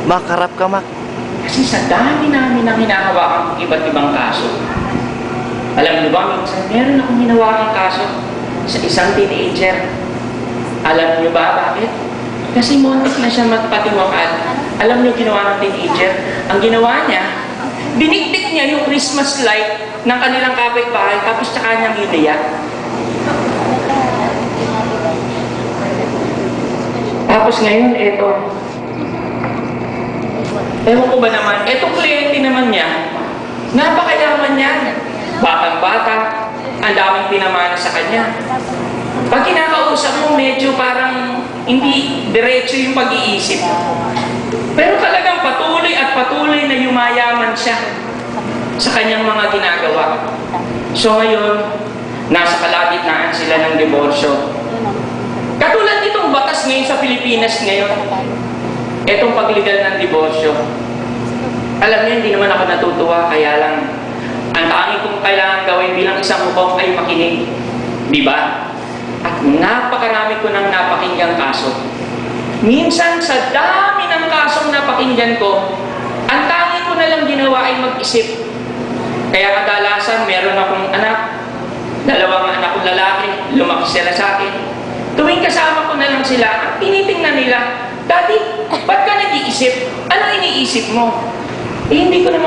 Makarap ka, Mac. Kasi sa dami namin ang hinahawakan iba't ibang kaso. Alam niyo ba, minsan meron akong hinawakang kaso sa isang teenager. Alam niyo ba bakit? Kasi muntik na siya magpatiwakal. Alam niyo ginawa ng teenager? Ang ginawa niya, dinikdik niya yung Christmas light ng kanilang kapitbahay tapos sa kanyang ideya. Tapos ngayon, eto. Ewan ko ba naman, etong kliyente naman niya, napakayaman niya. Batang-bata, ang daming pinamana sa kanya. Pag kinakausap mo, medyo parang hindi diretso yung pag-iisip. Pero talagang patuloy at patuloy na yumayaman siya sa kanyang mga ginagawa. So ngayon, nasa kalagitnaan sila ng diborsyo. Katulad nitong batas ngayon sa Pilipinas ngayon, etong pagligal ng diborsyo. Alam niyo, hindi naman ako natutuwa, kaya lang, ang tanging kong kailangan gawin bilang isang hukong ay makinig. Di ba? At napakarami ko ng napakinggang kaso. Minsan, sa dami ng kasong napakinggan ko, ang tanging ko na lang ginawa ay mag-isip. Kaya kadalasan, meron akong anak, dalawang anak kong lalaki, lumaki sila sa akin. Tuwing kasama ko na lang sila, ang tinitingnan nila, Daddy, ba't ka nag-iisip? Ano iniisip mo? Eh, hindi ko naman